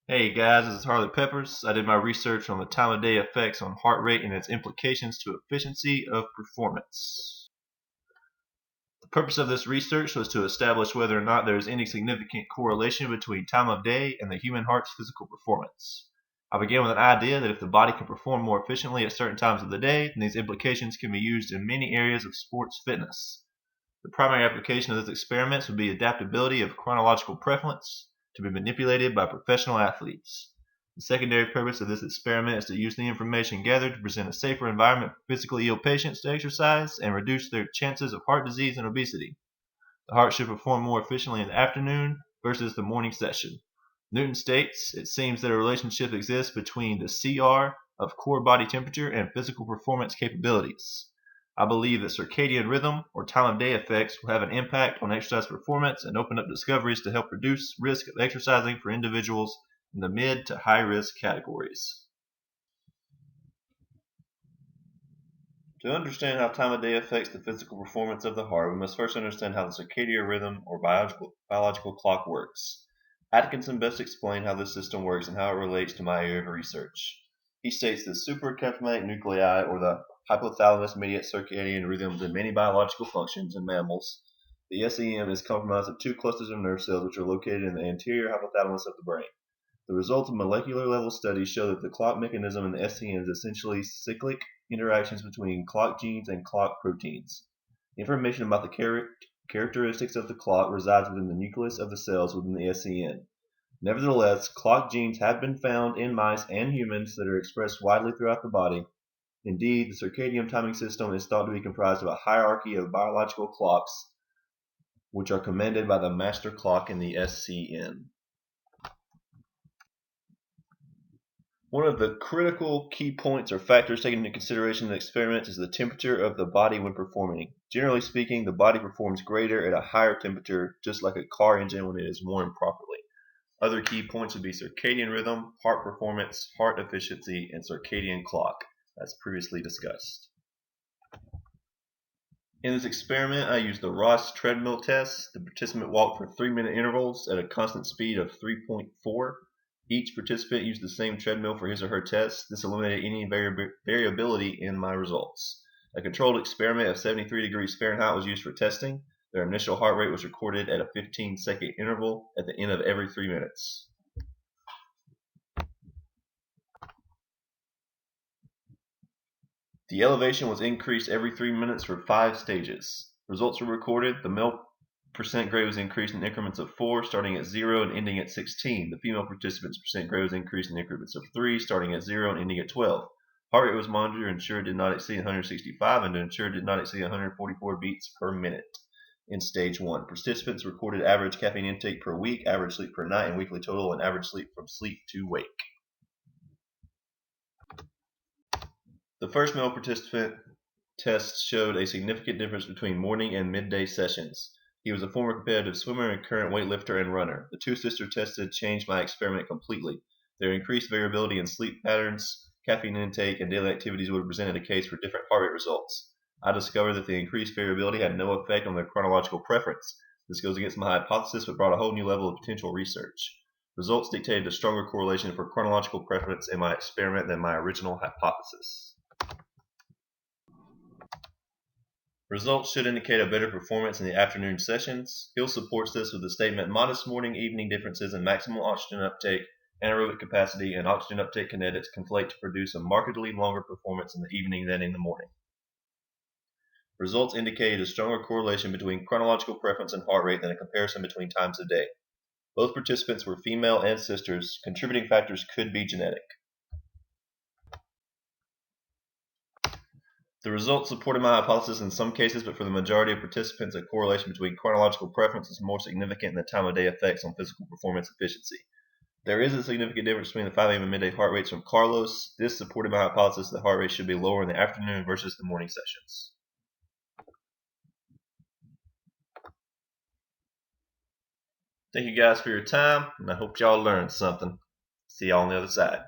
Hey guys, this is Harley Peppers. I did my research on the time of day effects on heart rate and its implications to efficiency of performance. The purpose of this research was to establish whether or not there is any significant correlation between time of day and the human heart's physical performance. I began with an idea that if the body can perform more efficiently at certain times of the day, then these implications can be used in many areas of sports fitness. The primary application of this experiment would be adaptability of chronological preference to be manipulated by professional athletes. The secondary purpose of this experiment is to use the information gathered to present a safer environment for physically ill patients to exercise and reduce their chances of heart disease and obesity. The heart should perform more efficiently in the afternoon versus the morning session. Newton states, "It seems that a relationship exists between the CR of core body temperature and physical performance capabilities." I believe that circadian rhythm or time of day effects will have an impact on exercise performance and open up discoveries to help reduce risk of exercising for individuals in the mid to high risk categories. To understand how time of day affects the physical performance of the heart, we must first understand how the circadian rhythm or biological clock works. Atkinson best explained how this system works and how it relates to my area of research. He states that suprachiasmatic nuclei, or the hypothalamus mediate circadian rhythms in many biological functions in mammals. The SEM is comprised of two clusters of nerve cells which are located in the anterior hypothalamus of the brain. The results of molecular level studies show that the clock mechanism in the SCN is essentially cyclic interactions between clock genes and clock proteins. Information about the characteristics of the clock resides within the nucleus of the cells within the SCN. Nevertheless, clock genes have been found in mice and humans that are expressed widely throughout the body. Indeed, the circadian timing system is thought to be comprised of a hierarchy of biological clocks, which are commanded by the master clock in the SCN. One of the critical key points or factors taken into consideration in the experiment is the temperature of the body when performing. Generally speaking, the body performs greater at a higher temperature, just like a car engine when it is warmed properly. Other key points would be circadian rhythm, heart performance, heart efficiency, and circadian clock, as previously discussed. In this experiment, I used the Ross treadmill test. The participant walked for 3-minute intervals at a constant speed of 3.4. Each participant used the same treadmill for his or her test. This eliminated any variability in my results. A controlled experiment of 73 degrees Fahrenheit was used for testing. Their initial heart rate was recorded at a 15-second interval at the end of every 3 minutes. The elevation was increased every 3 minutes for 5 stages. Results were recorded. The male percent grade was increased in increments of 4, starting at 0 and ending at 16. The female participants' percent grade was increased in increments of 3, starting at 0 and ending at 12. Heart rate was monitored and ensured did not exceed 165 and ensured did not exceed 144 beats per minute. In stage 1, participants recorded average caffeine intake per week, average sleep per night, and weekly total and average sleep from sleep to wake. The first male participant test showed a significant difference between morning and midday sessions. He was a former competitive swimmer and current weightlifter and runner. The two sisters tested changed my experiment completely. Their increased variability in sleep patterns, caffeine intake, and daily activities would have presented a case for different heart rate results. I discovered that the increased variability had no effect on their chronological preference. This goes against my hypothesis but brought a whole new level of potential research. Results dictated a stronger correlation for chronological preference in my experiment than my original hypothesis. Results should indicate a better performance in the afternoon sessions. Hill supports this with the statement modest morning-evening differences in maximal oxygen uptake, anaerobic capacity, and oxygen uptake kinetics conflate to produce a markedly longer performance in the evening than in the morning. Results indicated a stronger correlation between chronological preference and heart rate than a comparison between times of day. Both participants were female and sisters. Contributing factors could be genetic. The results supported my hypothesis in some cases, but for the majority of participants, a correlation between chronological preference is more significant than the time of day effects on physical performance efficiency. There is a significant difference between the 5 a.m. and midday heart rates from Carlos. This supported my hypothesis that heart rate should be lower in the afternoon versus the morning sessions. Thank you guys for your time, and I hope y'all learned something. See y'all on the other side.